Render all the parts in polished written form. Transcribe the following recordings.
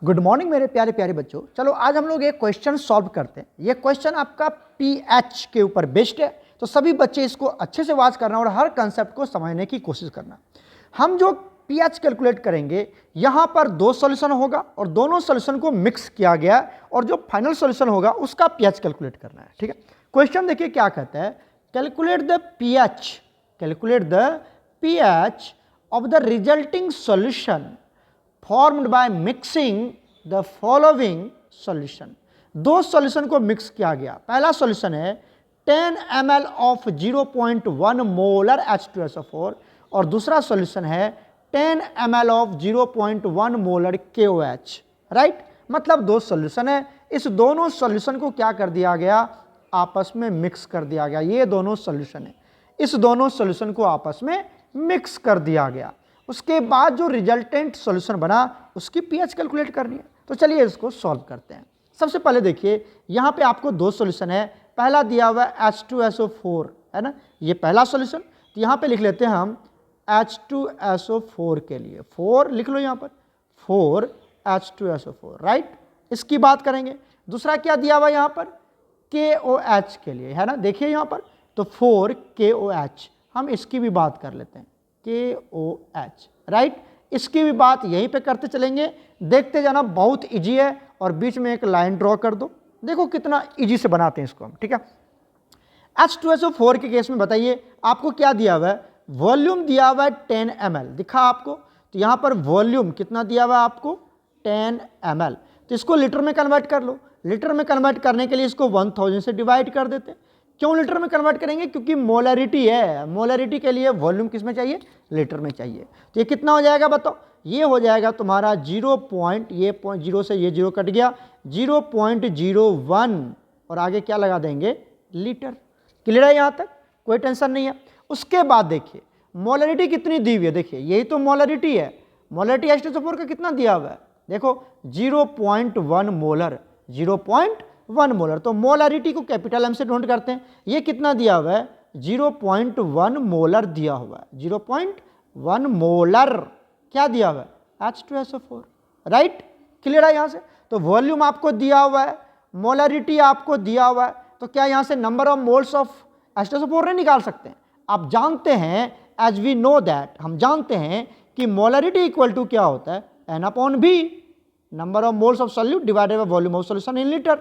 Good morning मेरे प्यारे प्यारे बच्चों। चलो आज हम लोग एक क्वेश्चन सॉल्व करते हैं। ये क्वेश्चन आपका पीएच के ऊपर बेस्ड है, तो सभी बच्चे इसको अच्छे से वाच करना और हर कंसेप्ट को समझने की कोशिश करना। हम जो पीएच कैलकुलेट करेंगे, यहाँ पर दो सॉल्यूशन होगा और दोनों सॉल्यूशन को मिक्स किया गया और जो फाइनल सॉल्यूशन होगा उसका पीएच कैलकुलेट करना है। ठीक है, क्वेश्चन देखिए क्या कहता है, calculate the pH of the resulting solution formed by mixing the following solution. दो सॉल्यूशन को मिक्स किया गया। पहला सॉल्यूशन है 10 ml ऑफ 0.1 मोलर H2SO4 और दूसरा सॉल्यूशन है 10 ml of 0.1 molar KOH। Right, मतलब दो सॉल्यूशन है। इस दोनों सॉल्यूशन को क्या कर दिया गया, आपस में मिक्स कर दिया गया। ये दोनों सॉल्यूशन है, इस दोनों सॉल्यूशन को आपस में मिक्स कर दिया गया। उसके बाद जो रिजल्टेंट सॉल्यूशन बना उसकी पीएच कैलकुलेट करनी है। तो चलिए इसको सॉल्व करते हैं। सबसे पहले देखिए यहाँ पे आपको दो सॉल्यूशन है। पहला दिया हुआ है H2SO4 है ना, ये पहला सॉल्यूशन। तो यहाँ पे लिख लेते हैं हम H2SO4 के लिए 4 लिख लो यहाँ पर, 4 H2SO4। राइट, इसकी बात करेंगे। दूसरा क्या दिया हुआ यहाँ पर, KOH के लिए है ना, देखिए यहाँ पर तो 4 KOH। हम इसकी भी बात कर लेते हैं, KOH। राइट, इसकी भी बात यहीं पे करते चलेंगे, देखते जाना, बहुत इजी है। और बीच में एक लाइन ड्रॉ कर दो, देखो कितना इजी से बनाते हैं इसको हम। ठीक है, H2SO4 के केस में बताइए आपको क्या दिया हुआ है, वॉल्यूम दिया हुआ है 10 ml, दिखा आपको। तो यहाँ पर वॉल्यूम कितना दिया हुआ है आपको, 10 ml। तो इसको लीटर में कन्वर्ट कर लो। लीटर में कन्वर्ट करने के लिए इसको 1000 से डिवाइड कर देते हैं। क्यों लीटर में कन्वर्ट करेंगे, क्योंकि मोलरिटी है। मोलरिटी के लिए वॉल्यूम किस में चाहिए, लीटर में चाहिए। तो ये कितना हो जाएगा बताओ, ये हो जाएगा तुम्हारा 0 से ये 0 कट गया, 0.01 और आगे क्या लगा देंगे, लीटर। क्लियर है यहाँ तक, कोई टेंशन नहीं है। उसके बाद देखिए मोलरिटी कितनी दी हुई है, देखिए यही तो मोलरिटी है। मोलरिटी H2SO4 का कितना दिया हुआ है, देखो 0.1 मोलर, 0.1 मोलर। तो मोलरिटी को कैपिटल एम से नोट करते हैं। ये कितना दिया हुआ है, 0.1 मोलर दिया हुआ है, 0.1 मोलर क्या दिया हुआ है, H2SO4। राइट, क्लियर है यहाँ से। तो वॉल्यूम आपको दिया हुआ है, मोलरिटी आपको दिया हुआ है, तो क्या यहाँ से number of moles of H2SO4 नहीं निकाल सकते हैं। आप जानते हैं, एज वी नो दैट, हम जानते हैं कि मोलरिटी इक्वल टू क्या होता है, N/V, number of moles of solute divided by volume of solution in litre.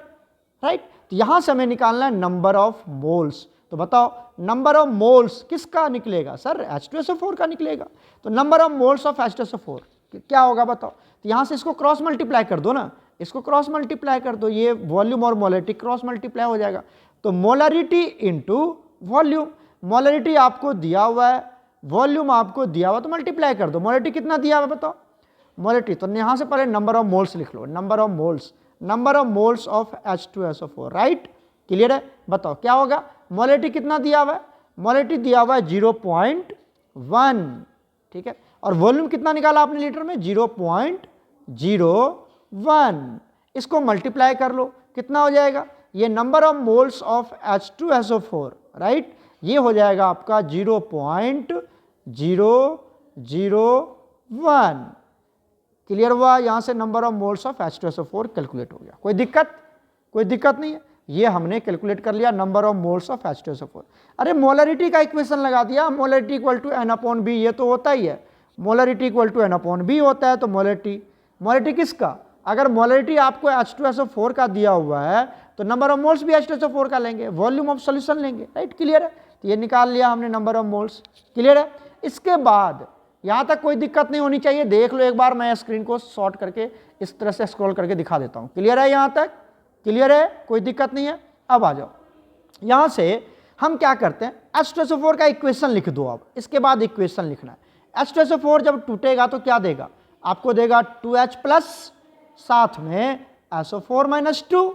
Right, तो यहां से हमें निकालना है नंबर ऑफ मोल्स। तो बताओ नंबर ऑफ मोल्स किसका निकलेगा, सर H2SO4 का निकलेगा। तो number of moles of H2SO4 क्या होगा बताओ। तो यहां से इसको क्रॉस मल्टीप्लाई कर दो ना, इसको क्रॉस मल्टीप्लाई कर दो, ये वॉल्यूम और मोलरिटी क्रॉस मल्टीप्लाई हो जाएगा। तो मोलरिटी इंटू वॉल्यूम, मोलरिटी आपको दिया हुआ है, वॉल्यूम आपको दिया हुआ, तो मल्टीप्लाई कर दो। मोलरिटी कितना दिया हुआ है बताओ, मोलरिटी। तो यहां से पहले नंबर ऑफ मोल्स लिख लो, number of moles of H2SO4। Right, clear है। बताओ क्या होगा, मोलरिटी कितना दिया हुआ है, मोलरिटी दिया हुआ है 0.1। ठीक है, और वॉल्यूम कितना निकाला आपने लीटर में, 0.01। इसको मल्टीप्लाई कर लो, कितना हो जाएगा, ये number of moles of H2SO4। Right, ये हो जाएगा आपका 0.001। क्लियर हुआ, यहां से number of moles of H2SO4 calculate हो गया। कोई दिक्कत नहीं है, ये हमने कैलकुलेट कर लिया number of moles of H2SO4। अरे मोलरिटी का इक्वेशन लगा दिया, मोलरिटी इक्वल टू N/V, ये तो होता ही है, मोलरिटी इक्वल टू N/V होता है। तो मोलरिटी किसका, अगर मोलरिटी आपको H2SO4 का दिया हुआ है तो नंबर ऑफ मोल्स भी H2SO4 का लेंगे, वॉल्यूम ऑफ सॉल्यूशन लेंगे। राइट, क्लियर है। तो ये निकाल लिया हमने नंबर ऑफ मोल्स। क्लियर है। इसके बाद यहाँ तक कोई दिक्कत नहीं होनी चाहिए, देख लो एक बार, मैं स्क्रीन को शॉर्ट करके इस तरह से स्क्रॉल करके दिखा देता हूँ। क्लियर है, यहाँ तक क्लियर है, कोई दिक्कत नहीं है। अब आ जाओ, यहाँ से हम क्या करते हैं, H2SO4 का इक्वेशन लिख दो। अब इसके बाद इक्वेशन लिखना है। H2SO4 जब टूटेगा तो क्या देगा, आपको देगा 2H प्लस, साथ में SO4 - 2।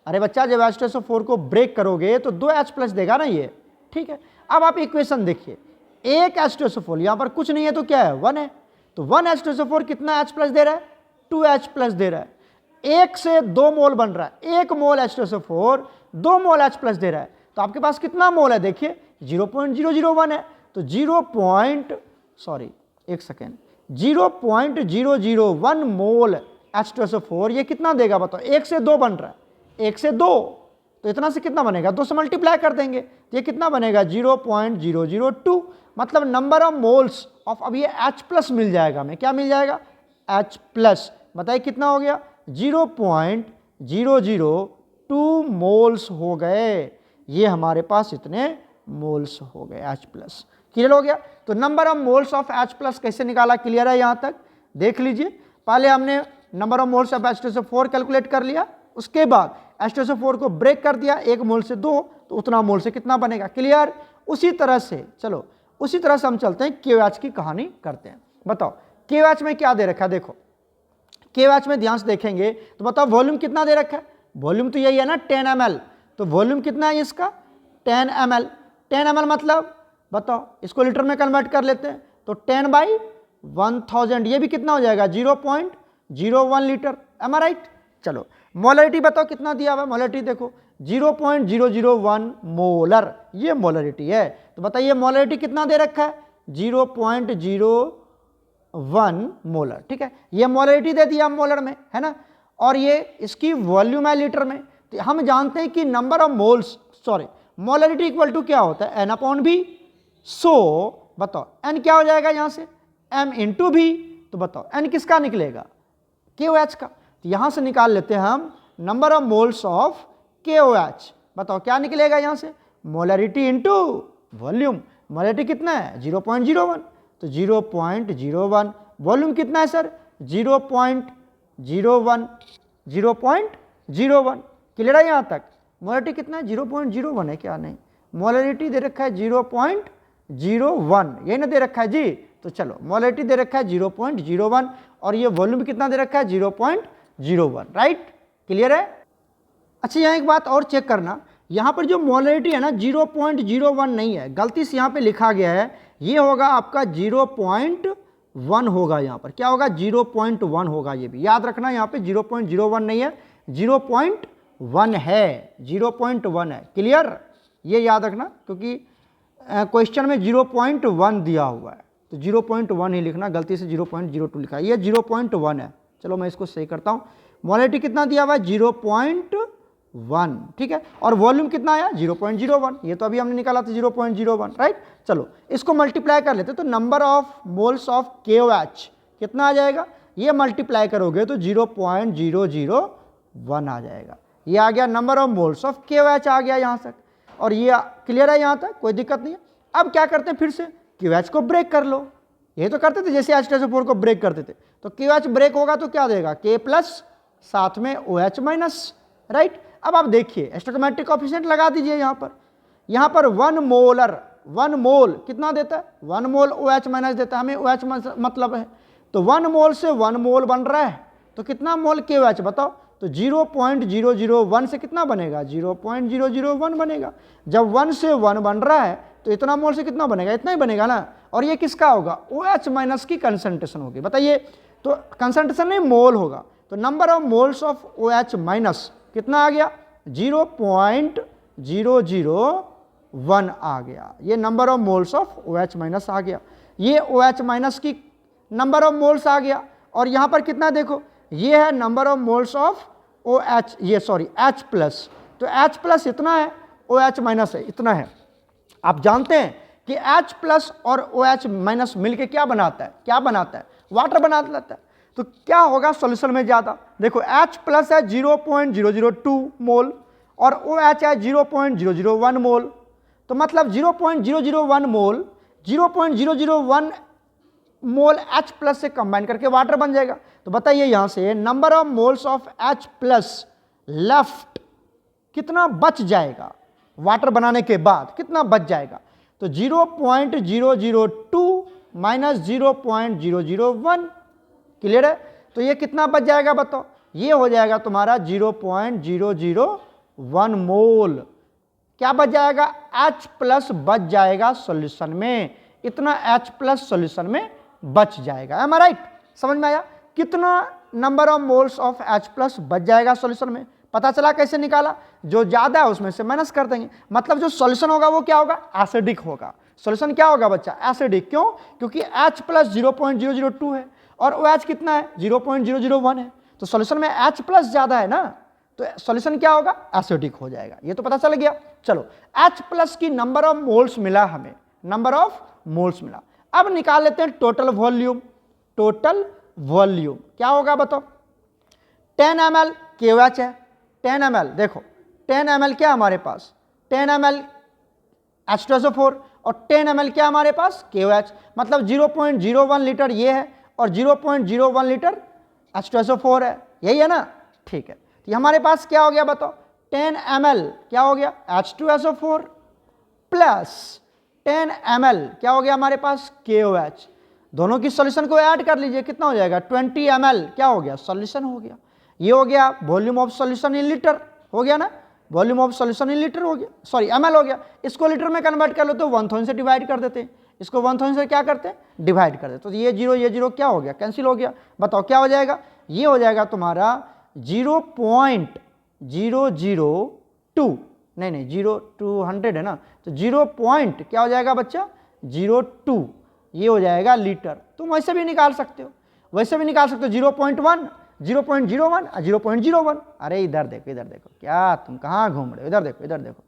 अरे बच्चा, जब H2SO4 को ब्रेक करोगे तो 2H प्लस देगा ना ये। ठीक है, अब आप इक्वेशन देखिए, एक H2SO4, यहां पर कुछ नहीं है तो क्या है, 1 है। तो 1 H2SO4 कितना H प्लस दे रहा है, 2H प्लस दे रहा है। एक से 2 मोल बन रहा है, 1 मोल H2SO4 2 मोल H प्लस दे रहा है। तो आपके पास कितना मोल है, देखिए 0.001 है। तो 0.001 मोल H2SO4 ये कितना देगा बताओ, 1 से 2 बन रहा है, 1 से 2, तो इतना से कितना बनेगा, 2 से मल्टीप्लाई कर देंगे तो ये कितना बनेगा 0.002, मतलब नंबर ऑफ मोल्स ऑफ, अब ये H प्लस मिल जाएगा हमें, क्या मिल जाएगा H प्लस, बताइए कितना हो गया 0.002 मोल्स हो गए, ये हमारे पास इतने मोल्स हो गए H प्लस। क्लियर हो गया। तो number of moles of H plus कैसे निकाला, क्लियर है यहाँ तक, देख लीजिए। पहले हमने number of moles of H2SO4 calculate कर लिया, उसके बाद H2SO4 को ब्रेक कर दिया, 1 मोल से 2, तो उतना मोल से कितना बनेगा, क्लियर। उसी तरह से चलो, उसी तरह से हम चलते हैं KOH की कहानी करते हैं। बताओ KOH में क्या दे रखा है, देखो KOH में ध्यान से देखेंगे तो बताओ वॉल्यूम कितना दे रखा है, वॉल्यूम तो यही है ना 10 ml, तो वॉल्यूम कितना है इसका 10 ml, 10 ml मतलब बताओ इसको लीटर में कन्वर्ट कर लेते हैं तो 10/1000, ये भी कितना हो जाएगा 0.01 लीटर, एम आई राइट। चलो मोलरिटी बताओ कितना दिया हुआ है, मोलरिटी देखो 0.001 मोलर, ये मोलरिटी है। तो बताइए मोलरिटी कितना दे रखा है 0.01 मोलर, ठीक है, ये मोलरिटी दे दिया मोलर में, है ना, और ये इसकी वॉल्यूम है लीटर में। तो हम जानते हैं कि number of moles, sorry molarity equal to क्या होता है N/V। सो बताओ N क्या हो जाएगा यहाँ से M/V, तो बताओ N किसका निकलेगा KOH का, तो यहाँ से निकाल लेते हैं हम number of moles of KOH। बताओ क्या निकलेगा यहाँ से, मोलरिटी इंटू वॉल्यूम, मोलरिटी कितना है 0.01, तो 0.01, वॉल्यूम कितना है सर 0.01, 0.01, क्लियर है यहाँ तक। मोलरिटी कितना है 0.01 है क्या, नहीं, मोलरिटी दे रखा है 0.01, ये ना दे रखा है जी, तो चलो मोलरिटी दे रखा है 0.01 और ये वॉल्यूम कितना दे रखा है 0.01, राइट, क्लियर है। अच्छा यहाँ एक बात और चेक करना, यहाँ पर जो मोलरिटी है ना 0.01 नहीं है, गलती से यहाँ पे लिखा गया है, ये होगा आपका 0.1 होगा, यहाँ पर क्या होगा 0.1 होगा, ये भी याद रखना, यहाँ पे 0.01 नहीं है 0.1 है, 0.1 है, क्लियर, ये याद रखना, क्योंकि क्वेश्चन में 0.1 दिया हुआ है तो 0.1 ही लिखना, गलती से 0.02 लिखा है, ये 0.1 है। चलो मैं इसको सही करता हूँ, मोलरिटी कितना दिया हुआ है 0.1, ठीक है, और वॉल्यूम कितना आया 0.01, ये तो अभी हमने निकाला था 0.01, राइट। चलो इसको मल्टीप्लाई कर लेते तो number of moles of KOH कितना आ जाएगा, ये मल्टीप्लाई करोगे तो 0.001 आ जाएगा, ये आ गया number of moles of KOH आ गया यहाँ तक, और ये क्लियर है यहाँ तक, कोई दिक्कत नहीं है। अब क्या करते हैं, फिर से KOH को ब्रेक कर लो, ये तो करते थे जैसे H2SO4 को ब्रेक करते थे, तो KOH ब्रेक होगा तो क्या देगा K प्लस साथ में OH माइनस, राइट। अब आप देखिए स्टोइकोमेट्रिक कोएफिशिएंट लगा दीजिए यहाँ पर 1 मोल कितना देता है 1 मोल OH माइनस देता है, हमें OH मतलब है, तो 1 मोल से 1 मोल बन रहा है, तो कितना मोल KOH बताओ, तो 0.001 से कितना बनेगा 0.001 बनेगा, जब 1 से 1 बन रहा है तो इतना मोल से कितना बनेगा, इतना ही बनेगा ना, और ये किसका होगा OH माइनस की कंसंट्रेशन होगी, बताइए, तो कंसंट्रेशन नहीं मोल होगा, तो number of moles of OH minus कितना आ गया 0.001 आ गया, ये number of moles of OH minus आ गया, ये OH माइनस की नंबर ऑफ मोल्स आ गया, और यहाँ पर कितना देखो ये है number of moles of OH, ये सॉरी H प्लस, तो H प्लस इतना है, OH माइनस है इतना है। आप जानते हैं कि H प्लस और OH माइनस मिलके क्या बनाता है, वाटर बना लेता है, तो क्या होगा सॉल्यूशन में ज़्यादा, देखो H प्लस है 0.002 मोल और OH है 0.001 मोल, तो मतलब 0.001 मोल 0.001 मोल H प्लस से कंबाइन करके वाटर बन जाएगा। तो बताइए यहाँ से number of moles of H plus left कितना बच जाएगा, वाटर बनाने के बाद कितना बच जाएगा, तो 0.002 माइनस 0.001, क्लियर है, तो ये कितना बच जाएगा बताओ, ये हो जाएगा तुम्हारा 0.001 मोल, क्या बच जाएगा H प्लस बच जाएगा सॉल्यूशन में, इतना H प्लस सॉल्यूशन में बच जाएगा, एम आई राइट, समझ में आया, कितना number of moles of H plus बच जाएगा सॉल्यूशन में, पता चला कैसे निकाला, जो ज्यादा है उसमें से माइनस कर देंगे, मतलब जो सॉल्यूशन होगा वो क्या होगा एसिडिक होगा, सॉल्यूशन क्या होगा बच्चा एसिडिक, क्यों, क्योंकि H प्लस 0.002 है और OH कितना है 0.001 है, तो सॉल्यूशन में H प्लस ज़्यादा है ना, तो सॉल्यूशन क्या होगा, एसिडिक हो जाएगा। ये तो पता चल गया। चलो H प्लस की नंबर ऑफ मोल्स मिला हमें, नंबर ऑफ मोल्स मिला। अब निकाल लेते हैं टोटल वॉल्यूम। टोटल वॉल्यूम क्या होगा बताओ, 10 ml KOH है, 10 ml देखो 10 ml क्या हमारे पास, 10 ml H2SO4 और 10 ml क्या हमारे पास KOH, मतलब 0.01 लीटर ये है और 0.01 लीटर H2SO4 है, यही है ना। ठीक है, तो ये हमारे पास क्या हो गया बताओ, 10 ml क्या हो गया H2SO4 प्लस 10 ml क्या हो गया हमारे पास KOH। दोनों की सॉल्यूशन को ऐड कर लीजिए, कितना हो जाएगा 20 ml क्या हो गया, सॉल्यूशन हो गया। ये हो गया volume of solution in litre, हो गया ना, volume of solution in litre हो गया, सॉरी ml हो गया। इसको लीटर में कन्वर्ट कर लो तो 1000 से डिवाइड कर देते हैं, इसको 1000 से क्या करते हैं, डिवाइड कर देते। तो ये जीरो क्या हो गया, कैंसिल हो गया। बताओ क्या हो जाएगा, ये हो जाएगा तुम्हारा 0.002, नहीं 0 है ना, तो 0 पॉइंट क्या हो जाएगा बच्चा 02, ये हो जाएगा लीटर। तुम वैसे भी निकाल सकते हो, वैसे भी निकाल सकते हो 0.1, 0.01, 0.01। अरे इधर देखो, इधर देखो, क्या तुम कहाँ घूम रहे हो, इधर देखो, इधर देखो,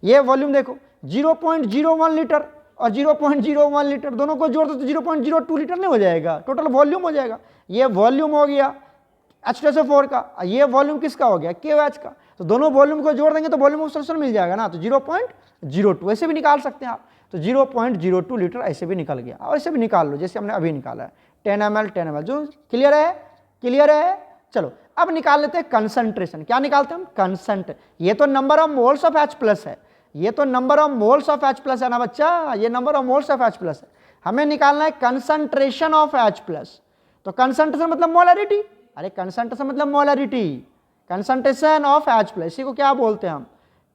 ये वॉल्यूम देखो 0.01 लीटर और 0.01 लीटर दोनों को जोड़ दो तो 0.02 लीटर नहीं हो जाएगा, टोटल वॉल्यूम हो जाएगा। ये वॉल्यूम हो गया H2SO4 का, ये वॉल्यूम किसका हो गया KOH का। तो दोनों वॉल्यूम को जोड़ देंगे तो वॉल्यूम ऑफ सॉल्यूशन मिल जाएगा ना, तो 0.02 ऐसे भी निकाल सकते हैं आप, तो 0.02 लीटर ऐसे भी निकल गया, और ऐसे भी निकाल लो जैसे हमने अभी निकाला है 10 ml जो क्लियर है, क्लियर है। चलो अब निकाल लेते हैं कंसंट्रेशन। क्या निकालते हैं हम, कंसंट्रेशन। ये तो number of moles of H plus है, ये तो number of moles of H plus है ना बच्चा, ये number of moles of H plus है। हमें निकालना है कंसंट्रेशन ऑफ H प्लस। तो कंसंट्रेशन मतलब मोलरिटी, अरे कंसंट्रेशन मतलब molarity, concentration of H plus, इसी को क्या बोलते हैं हम,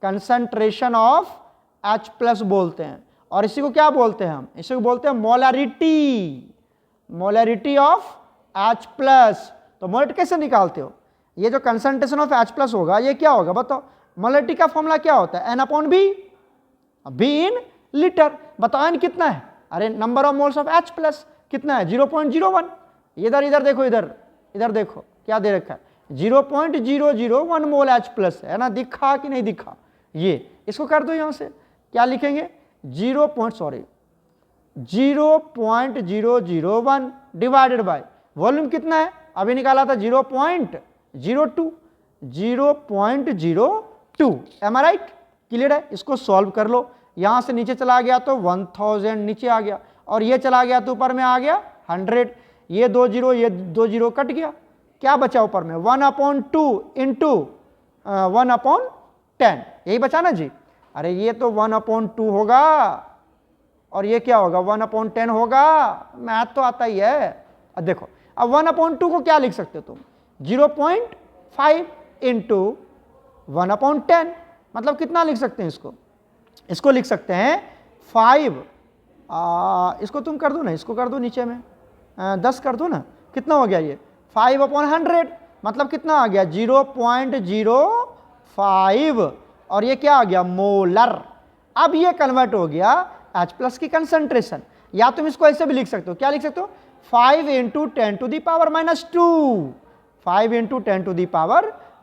कंसंट्रेशन ऑफ H प्लस बोलते हैं। और इसी को क्या बोलते हैं हम, इसी को बोलते हैं molarity, molarity of H plus. तो मोलरिटी कैसे निकालते हो, ये जो कंसंट्रेशन ऑफ H प्लस होगा ये क्या होगा बताओ, मोलरिटी का फॉर्मूला क्या होता है N/B, B इन लीटर। बताओ N कितना है, अरे number of moles of H plus कितना है 0.01। इधर इधर देखो, इधर इधर देखो क्या दे रखा है 0.001 मोल H प्लस है ना, दिखा कि नहीं दिखा, ये इसको कर दो यहाँ से, क्या लिखेंगे 0.001 डिवाइडेड बाय वॉल्यूम कितना है, अभी निकाला था 0.02, एम आई राइट, क्लियर है। इसको सॉल्व कर लो, यहाँ से नीचे चला गया तो 1000 नीचे आ गया, और ये चला गया तो ऊपर में आ गया 100, ये 2 0 ये 2 0 कट गया, क्या बचा ऊपर में 1/2 इंटू 1/10, यही बचा ना जी। अरे ये तो 1/2 होगा और ये क्या होगा 1/10 होगा, मैथ तो आता ही है। अब देखो अब 1/2 को क्या लिख सकते हो तुम 0.5 इंटू 1/10, मतलब कितना लिख सकते हैं इसको, इसको लिख सकते हैं 5, इसको तुम कर दो ना, इसको कर दो नीचे में 10 कर दो ना, कितना हो गया ये 5/100, मतलब कितना आ गया 0.05, और ये क्या आ गया मोलर। अब ये कन्वर्ट हो गया H प्लस की कंसंट्रेशन, या तुम इसको ऐसे भी लिख सकते हो, क्या लिख सकते हो 5 × 10⁻², 5 ×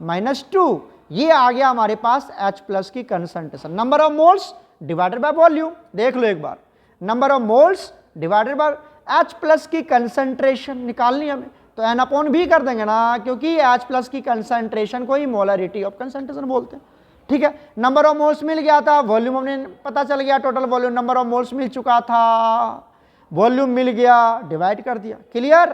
10⁻², ये आ गया हमारे पास H प्लस की concentration. Number of moles divided by volume, देख लो एक बार, number of moles divided by H plus की कंसंट्रेशन निकालनी हमें, तो N/B कर देंगे ना, क्योंकि H प्लस की कंसंट्रेशन को ही मोलरिटी ऑफ कंसंट्रेशन बोलते हैं। ठीक है, नंबर ऑफ मोल्स मिल गया था, वॉल्यूम हमने पता चल गया, total volume number of moles मिल चुका था, वॉल्यूम मिल गया, डिवाइड कर दिया, क्लियर,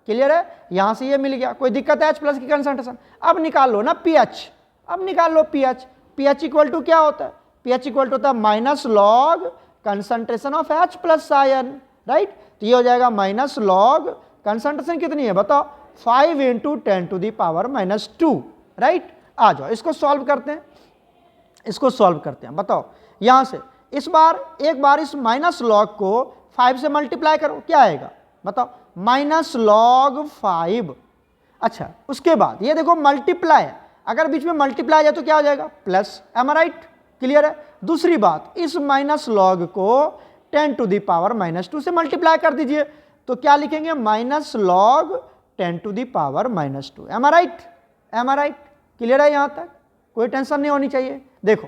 क्लियर है। यहां से ये मिल गया, कोई दिक्कत है H प्लस की कंसंट्रेशन। अब निकाल लो ना pH, अब निकाल लो pH, pH इक्वल टू क्या होता है, pH इक्वल टू होता है minus log concentration of H plus ion, right. तो ये हो जाएगा माइनस लॉग कंसंट्रेशन कितनी है बताओ 5 × 10⁻², राइट। आ जाओ इसको सॉल्व करते हैं, इसको सॉल्व करते हैं। बताओ यहां से इस बार एक बार इस माइनस लॉग को 5 से मल्टीप्लाई करो, क्या आएगा बताओ माइनस लॉग 5। अच्छा उसके बाद ये देखो मल्टीप्लाई, अगर बीच में मल्टीप्लाई जाए तो क्या हो जाएगा प्लस, एम राइट, क्लियर है। दूसरी बात इस माइनस लॉग को 10⁻² से मल्टीप्लाई कर दीजिए, तो क्या लिखेंगे minus log 10 to the power -2। Am I right? Am I right? Clear है यहाँ तक? कोई टेंशन नहीं होनी चाहिए। देखो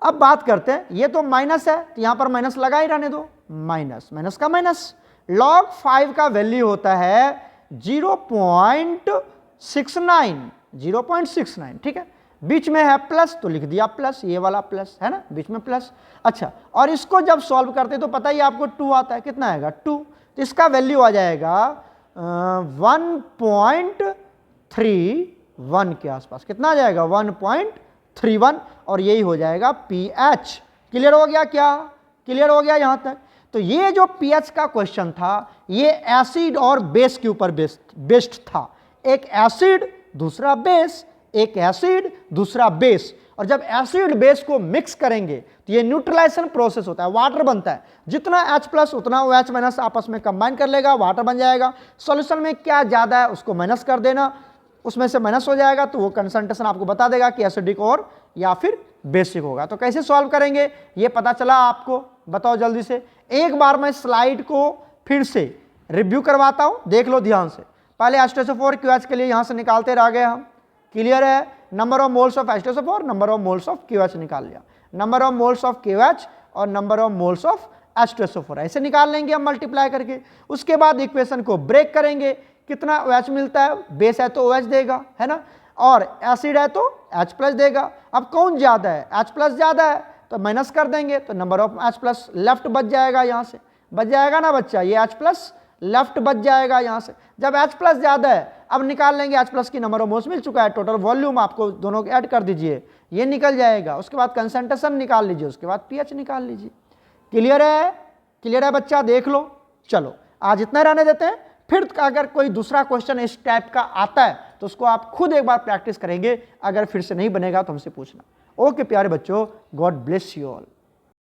अब बात करते हैं, ये तो माइनस है तो यहाँ पर माइनस लगा ही रहने दो, माइनस माइनस का माइनस। log 5 का वैल्यू होता है 0.69, 0.69, ठीक है। बीच में है प्लस तो लिख दिया प्लस, ये वाला प्लस है ना, बीच में प्लस। अच्छा, और इसको जब सॉल्व करते तो पता ही आपको 2 आता है, कितना आएगा 2, तो इसका वैल्यू आ जाएगा 1.31 के आसपास। कितना आ जाएगा? 1.31, और यही हो जाएगा पीएच। क्लियर हो गया क्या? क्लियर हो गया यहां तक? तो ये जो पीएच का क्वेश्चन था ये एसिड और बेस के ऊपर बेस्ड था। एक एसिड दूसरा बेस, एक एसिड दूसरा बेस, और जब एसिड बेस को मिक्स करेंगे तो ये न्यूट्रलाइजेशन प्रोसेस होता है, वाटर बनता है। जितना H+ उतना OH- आपस में कंबाइन कर लेगा, वाटर बन जाएगा। सॉल्यूशन में क्या ज़्यादा है उसको माइनस कर देना, उसमें से माइनस हो जाएगा तो वो कंसंट्रेशन आपको बता देगा कि एसिडिक और या फिर बेसिक होगा। तो कैसे सॉल्व करेंगे ये पता चला आपको? बताओ जल्दी से। एक बार मैं स्लाइड को फिर से रिव्यू करवाता हूँ, देख लो ध्यान से। पहले H2SO4 QH के लिए यहाँ से निकालते रह गए हम, क्लियर है। Number of moles of H2SO4, number of moles of QH निकाल लिया। Number of moles of QH और number of moles of H2SO4 ऐसे निकाल लेंगे हम मल्टीप्लाई करके। उसके बाद इक्वेशन को ब्रेक करेंगे, कितना OH मिलता है, बेस है तो OH देगा, है ना, और एसिड है तो H+ देगा। अब कौन ज़्यादा है? H+ ज़्यादा है तो माइनस कर देंगे तो नंबर ऑफ H+ लेफ्ट बच जाएगा, यहाँ से बच जाएगा ना बच्चा, ये H+ लेफ्ट बच जाएगा यहाँ से। जब H+ ज़्यादा है अब निकाल लेंगे H+ की नंबर ऑफ मोल्स मिल चुका है, टोटल वॉल्यूम आपको दोनों को ऐड कर दीजिए, ये निकल जाएगा। उसके बाद कंसंट्रेशन निकाल लीजिए, उसके बाद pH निकाल लीजिए। क्लियर है? क्लियर है बच्चा? देख लो। चलो आज इतना रहने देते हैं, फिर अगर कोई दूसरा क्वेश्चन इस टाइप का आता है तो उसको आप खुद एक बार प्रैक्टिस करेंगे, अगर फिर से नहीं बनेगा तो हमसे पूछना। ओके प्यारे बच्चों, गॉड ब्लेस यू ऑल।